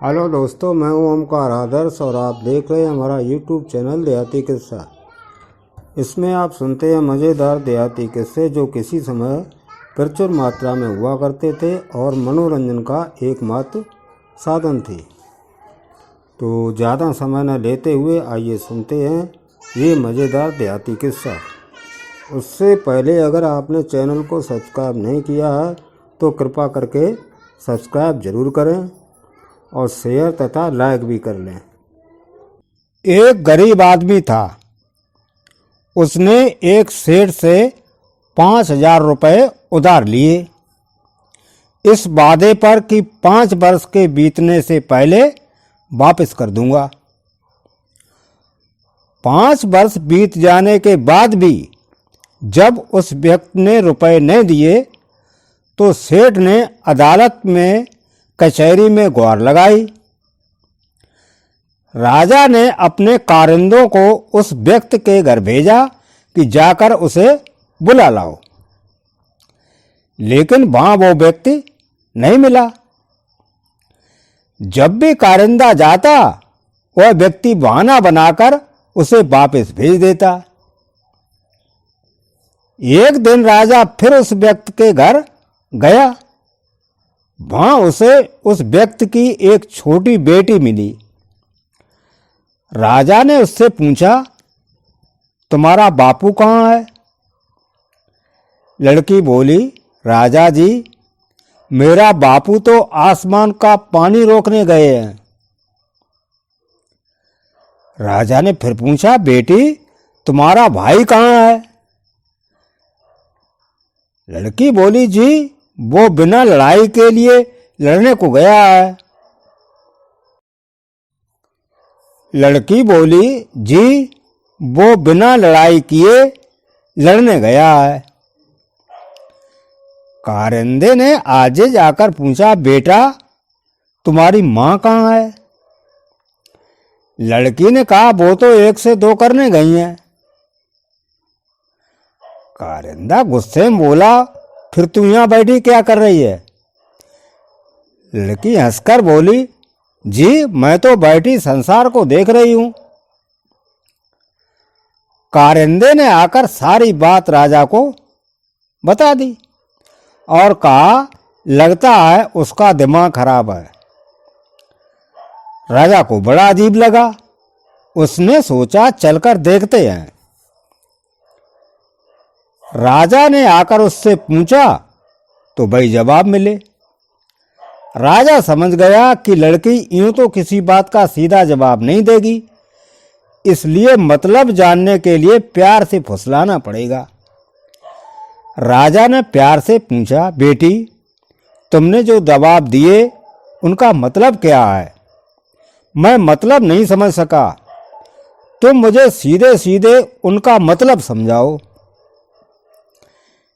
Hello दोस्तों, मैं हूं ओमकार आदर्श और आप देख रहे हैं हमारा यूट्यूब चैनल देहाती किस्सा। इसमें आप सुनते हैं मज़ेदार देहाती किस्से जो किसी समय प्रचुर मात्रा में हुआ करते थे और मनोरंजन का एकमात्र साधन थे। तो ज़्यादा समय न लेते हुए आइए सुनते हैं ये मज़ेदार देहाती किस्सा। उससे पहले अगर आपने चैनल को सब्सक्राइब नहीं किया है तो कृपा करके सब्सक्राइब ज़रूर करें और शेयर तथा लाइक भी कर लें। एक गरीब आदमी था। उसने एक सेठ से 5,000 रुपये उधार लिए, इस वादे पर कि 5 वर्ष के बीतने से पहले वापस कर दूंगा। 5 वर्ष बीत जाने के बाद भी जब उस व्यक्ति ने रुपए नहीं दिए तो सेठ ने अदालत में कचहरी में गुहार लगाई। राजा ने अपने कारिंदों को उस व्यक्ति के घर भेजा कि जाकर उसे बुला लाओ, लेकिन वहां वो व्यक्ति नहीं मिला। जब भी कारिंदा जाता वह व्यक्ति बहाना बनाकर उसे वापस भेज देता। एक दिन राजा फिर उस व्यक्ति के घर गया। वहां उसे उस व्यक्ति की एक छोटी बेटी मिली। राजा ने उससे पूछा, तुम्हारा बापू कहाँ है? लड़की बोली, राजा जी, मेरा बापू तो आसमान का पानी रोकने गए हैं। राजा ने फिर पूछा, बेटी, तुम्हारा भाई कहाँ है? लड़की बोली, जी, वो बिना लड़ाई के लिए लड़ने को गया है। लड़की बोली, जी, वो बिना लड़ाई किए लड़ने गया है। कारिंदे ने आगे जाकर पूछा, बेटा, तुम्हारी माँ कहाँ है? लड़की ने कहा, वो तो 1 से 2 करने गई हैं। कारिंदा गुस्से में बोला, फिर तू यहां बैठी क्या कर रही है? लड़की हंसकर बोली, जी, मैं तो बैठी संसार को देख रही हूं। कारिंदे ने आकर सारी बात राजा को बता दी और कहा, लगता है उसका दिमाग खराब है। राजा को बड़ा अजीब लगा। उसने सोचा, चलकर देखते हैं। राजा ने आकर उससे पूछा तो भाई जवाब मिले। राजा समझ गया कि लड़की यूं तो किसी बात का सीधा जवाब नहीं देगी, इसलिए मतलब जानने के लिए प्यार से फुसलाना पड़ेगा। राजा ने प्यार से पूछा, बेटी, तुमने जो जवाब दिए उनका मतलब क्या है? मैं मतलब नहीं समझ सका, तुम मुझे सीधे सीधे उनका मतलब समझाओ।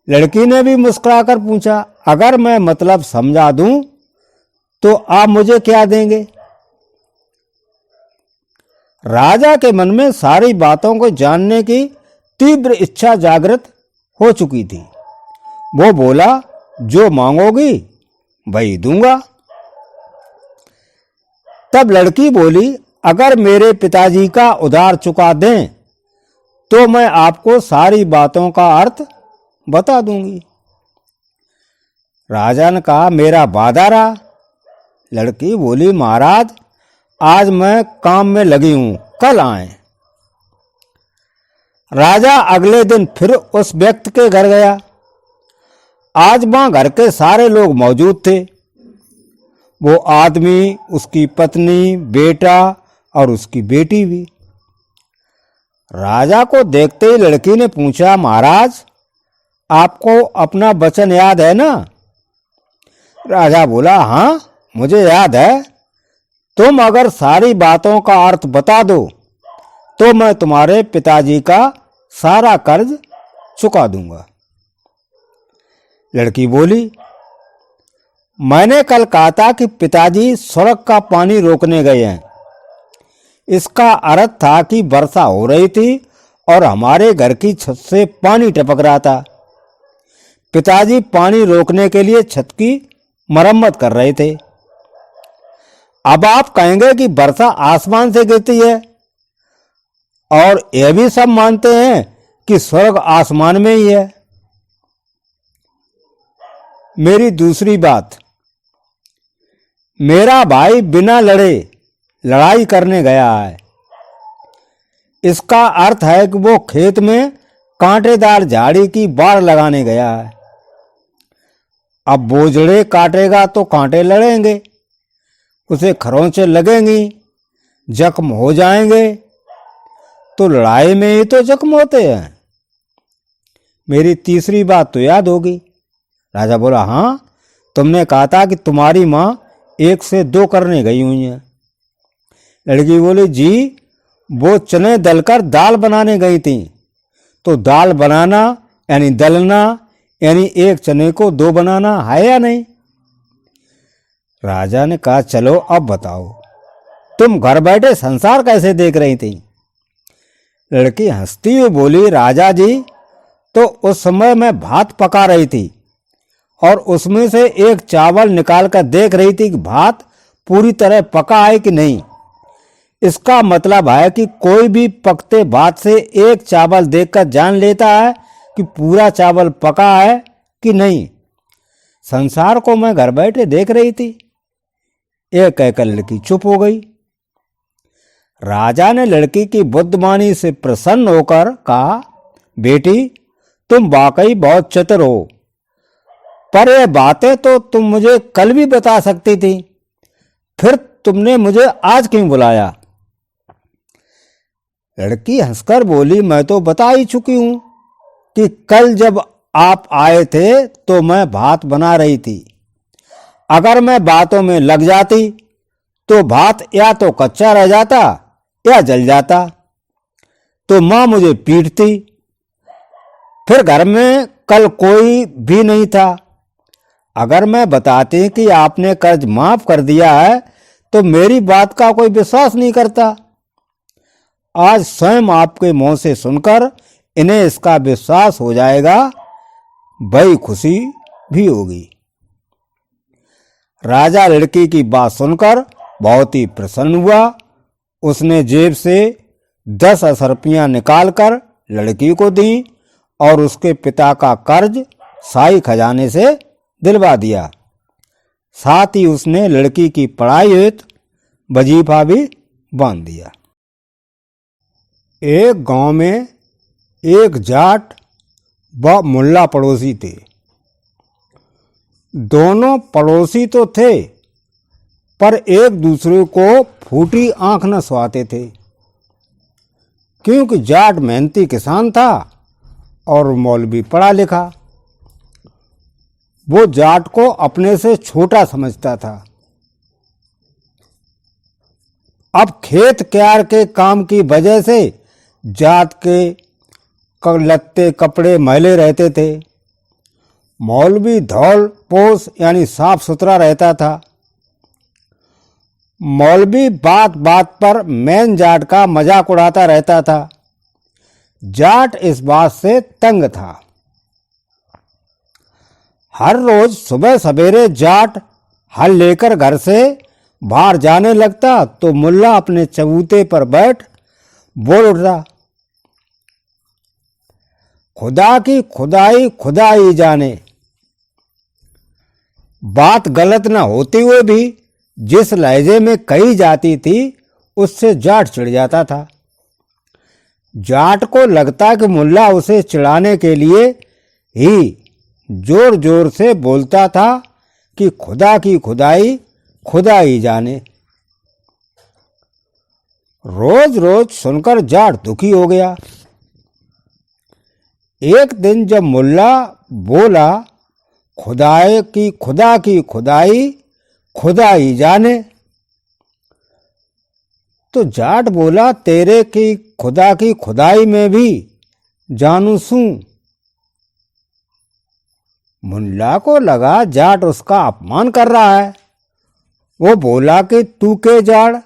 लड़की ने भी मुस्कुराकर पूछा, अगर मैं मतलब समझा दूं तो आप मुझे क्या देंगे? राजा के मन में सारी बातों को जानने की तीव्र इच्छा जागृत हो चुकी थी। वो बोला, जो मांगोगी वही दूंगा। तब लड़की बोली, अगर मेरे पिताजी का उधार चुका दें तो मैं आपको सारी बातों का अर्थ बता दूंगी। राजा ने कहा, मेरा वादा रहा। लड़की बोली, महाराज, आज मैं काम में लगी हूं, कल आए। राजा अगले दिन फिर उस व्यक्ति के घर गया। आज वहां घर के सारे लोग मौजूद थे। वो आदमी, उसकी पत्नी, बेटा और उसकी बेटी भी। राजा को देखते ही लड़की ने पूछा, महाराज, आपको अपना वचन याद है ना? राजा बोला, हाँ, मुझे याद है। तुम अगर सारी बातों का अर्थ बता दो तो मैं तुम्हारे पिताजी का सारा कर्ज चुका दूंगा। लड़की बोली, मैंने कल कहा था कि पिताजी स्वर्ग का पानी रोकने गए हैं। इसका अर्थ था कि वर्षा हो रही थी और हमारे घर की छत से पानी टपक रहा था। पिताजी पानी रोकने के लिए छत की मरम्मत कर रहे थे। अब आप कहेंगे कि वर्षा आसमान से गिरती है, और यह भी सब मानते हैं कि स्वर्ग आसमान में ही है। मेरी दूसरी बात, मेरा भाई बिना लड़े लड़ाई करने गया है। इसका अर्थ है कि वो खेत में कांटेदार झाड़ी की बाड़ लगाने गया है। अब बोझड़े काटेगा तो कांटे लड़ेंगे, उसे खरोंचे लगेंगी, जख्म हो जाएंगे, तो लड़ाई में ही तो जख्म होते हैं। मेरी तीसरी बात तो याद होगी। राजा बोला, हाँ, तुमने कहा था कि तुम्हारी माँ 1 से 2 करने गई हुई है। लड़की बोली, जी वो चने दलकर दाल बनाने गई थी। तो दाल बनाना यानी दलना यानी 1 चने को 2 बनाना है या नहीं? राजा ने कहा, चलो अब बताओ, तुम घर बैठे संसार कैसे देख रही थी? लड़की हंसती हुई बोली, राजा जी, तो उस समय मैं भात पका रही थी और उसमें से 1 चावल निकाल कर देख रही थी कि भात पूरी तरह पका है कि नहीं। इसका मतलब है कि कोई भी पकते भात से 1 चावल देखकर जान लेता है कि पूरा चावल पका है कि नहीं। संसार को मैं घर बैठे देख रही थी। यह कहकर लड़की चुप हो गई। राजा ने लड़की की बुद्धिमानी से प्रसन्न होकर कहा, बेटी, तुम वाकई बहुत चतुर हो, पर यह बातें तो तुम मुझे कल भी बता सकती थी, फिर तुमने मुझे आज क्यों बुलाया? लड़की हंसकर बोली, मैं तो बता ही चुकी हूं कि कल जब आप आए थे तो मैं भात बना रही थी। अगर मैं बातों में लग जाती तो भात या तो कच्चा रह जाता या जल जाता, तो मां मुझे पीटती। फिर घर में कल कोई भी नहीं था। अगर मैं बताती कि आपने कर्ज माफ कर दिया है तो मेरी बात का कोई विश्वास नहीं करता। आज स्वयं आपके मुंह से सुनकर इन्हें इसका विश्वास हो जाएगा, बड़ी खुशी भी होगी। राजा लड़की की बात सुनकर बहुत ही प्रसन्न हुआ। उसने जेब से 10 असरपियां निकालकर लड़की को दी और उसके पिता का कर्ज शाही खजाने से दिलवा दिया। साथ ही उसने लड़की की पढ़ाई हेतु वजीफा भी बांध दिया। एक गांव में एक जाट व मुल्ला पड़ोसी थे। दोनों पड़ोसी तो थे, पर एक दूसरे को फूटी आंख न सुहाते थे, क्योंकि जाट मेहनती किसान था और मौलवी पढ़ा लिखा। वो जाट को अपने से छोटा समझता था। अब खेत क्यार के काम की वजह से जाट के लत्ते कपड़े मैले रहते थे। मौलवी धौल पोस यानी साफ सुथरा रहता था। मौलवी बात बात पर मैन जाट का मजाक उड़ाता रहता था। जाट इस बात से तंग था। हर रोज सुबह सवेरे जाट हल लेकर घर से बाहर जाने लगता तो मुल्ला अपने चबूते पर बैठ बोल उठता, खुदा की खुदाई खुदा ही जाने। बात गलत न होते हुए भी जिस लहजे में कही जाती थी उससे जाट चिढ़ जाता था। जाट को लगता कि मुल्ला उसे चिढ़ाने के लिए ही जोर जोर से बोलता था कि खुदा की खुदाई खुदा ही जाने। रोज रोज सुनकर जाट दुखी हो गया। एक दिन जब मुल्ला बोला, खुदा की खुदाई खुदा ही जाने, तो जाट बोला, तेरे की खुदाई में भी जानू सू। मुल्ला को लगा जाट उसका अपमान कर रहा है। वो बोला कि तू के जाड़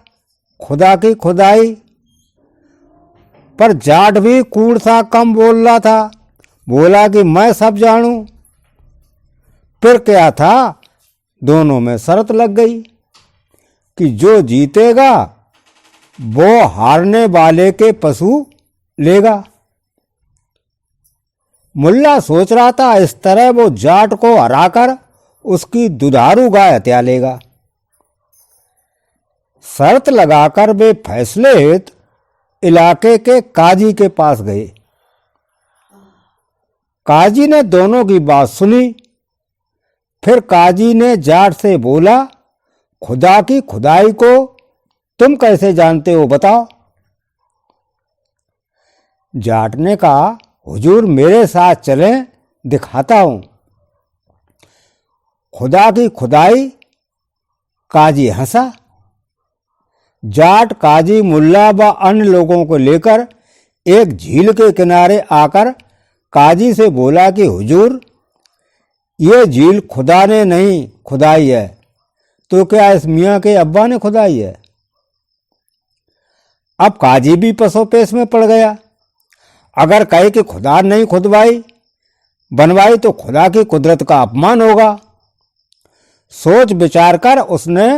खुदा की खुदाई। पर जाट भी कूड़ सा कम बोल रहा था। बोला कि मैं सब जानू। फिर क्या था, दोनों में शर्त लग गई। कि जो जीतेगा वो हारने वाले के पशु लेगा। मुल्ला सोच रहा था इस तरह वो जाट को हराकर उसकी दुधारू गाय हत्या लेगा। शर्त लगाकर वे फैसले हेतु इलाके के काजी के पास गए। काजी ने दोनों की बात सुनी। फिर काजी ने जाट से बोला, खुदा की खुदाई को तुम कैसे जानते हो, बताओ। जाट ने कहा, हुजूर मेरे साथ चलें, दिखाता हूं। खुदा की खुदाई। काजी हंसा। जाट काजी मुल्ला व अन्य लोगों को लेकर एक झील के किनारे आकर काजी से बोला कि हुजूर ये झील खुदा ने नहीं खुदाई है, तो क्या इस मियाँ के अब्बा ने खुदाई है? अब काजी भी पसोपेश में पड़ गया। अगर कहे कि खुदा नहीं खुदवाई बनवाई तो खुदा की कुदरत का अपमान होगा। सोच विचार कर उसने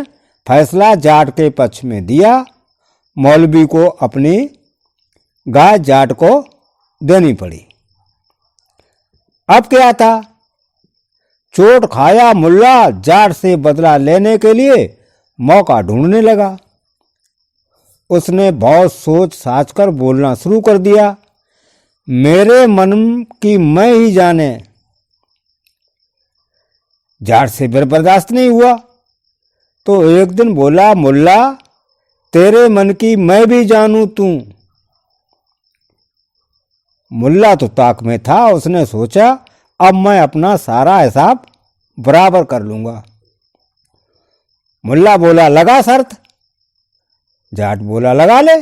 फैसला जाट के पक्ष में दिया। मौलवी को अपनी गाय जाट को देनी पड़ी। अब क्या था, चोट खाया मुल्ला जाट से बदला लेने के लिए मौका ढूंढने लगा। उसने बहुत सोच साच कर बोलना शुरू कर दिया, मेरे मन की मैं ही जाने। जाट से फिर बर्दाश्त नहीं हुआ तो एक दिन बोला, मुल्ला तेरे मन की मैं भी जानूं तू। मुल्ला तो ताक में था। उसने सोचा अब मैं अपना सारा हिसाब बराबर कर लूंगा। मुल्ला बोला, लगा शर्त। जाट बोला, लगा ले।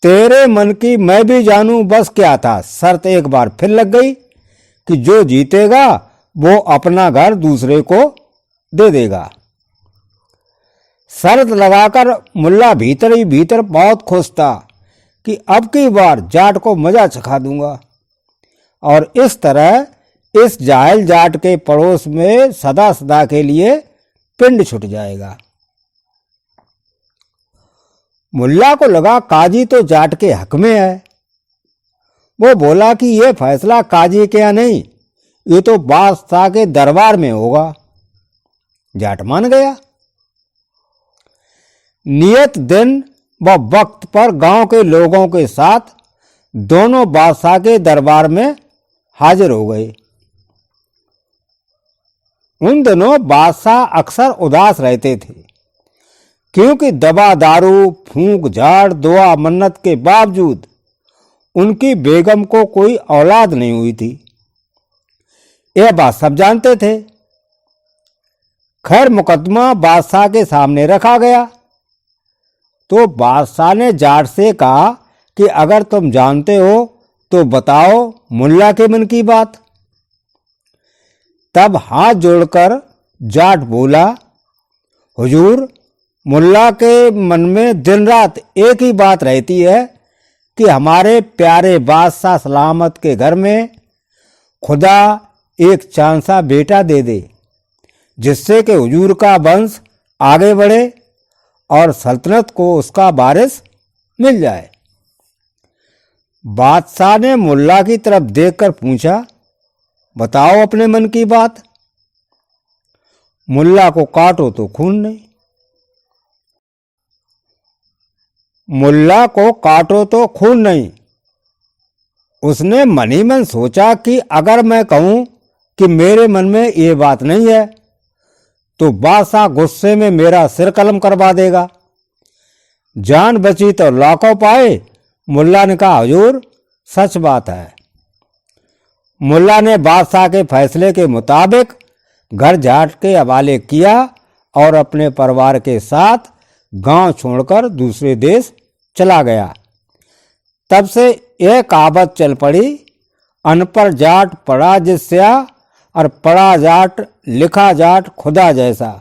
तेरे मन की मैं भी जानूं बस क्या था। शर्त एक बार फिर लग गई कि जो जीतेगा वो अपना घर दूसरे को दे देगा। शर्त लगाकर मुल्ला भीतर ही भीतर बहुत खुश था कि अब की बार जाट को मजा चखा दूंगा और इस तरह इस जाहिल जाट के पड़ोस में सदा सदा के लिए पिंड छूट जाएगा। मुल्ला को लगा काजी तो जाट के हक में है। वो बोला कि यह फैसला काजी के यहाँ नहीं, ये तो बादशाह के दरबार में होगा। जाट मान गया। नियत दिन व वक्त पर गांव के लोगों के साथ दोनों बादशाह के दरबार में हाजिर हो गए। उन दिनों बादशाह अक्सर उदास रहते थे क्योंकि दवा दारू फूंक झाड़ दुआ मन्नत के बावजूद उनकी बेगम को कोई औलाद नहीं हुई थी। यह बात सब जानते थे। खैर मुकदमा बादशाह के सामने रखा गया तो बादशाह ने जाट से कहा कि अगर तुम जानते हो तो बताओ मुल्ला के मन की बात। तब हाथ जोड़कर जाट बोला, हुजूर मुल्ला के मन में दिन रात एक ही बात रहती है कि हमारे प्यारे बादशाह सलामत के घर में खुदा एक चांसा बेटा दे दे जिससे कि हुजूर का वंश आगे बढ़े और सल्तनत को उसका वारिस मिल जाए। बादशाह ने मुल्ला की तरफ देखकर पूछा, बताओ अपने मन की बात। मुल्ला को काटो तो खून नहीं। मुल्ला को काटो तो खून नहीं। उसने मन ही मन सोचा कि अगर मैं कहूं कि मेरे मन में ये बात नहीं है तो बादशाह गुस्से में मेरा सिर कलम करवा देगा। जान बची तो लाखों पाए। मुल्ला ने कहा, हुजूर सच बात है। मुल्ला ने बादशाह के फैसले के मुताबिक घर जाट के हवाले किया और अपने परिवार के साथ गांव छोड़कर दूसरे देश चला गया। तब से यह कहावत चल पड़ी, अनपढ़ जाट पढ़ा जिसया और पढ़ा जाट लिखा जाट खुदा जैसा।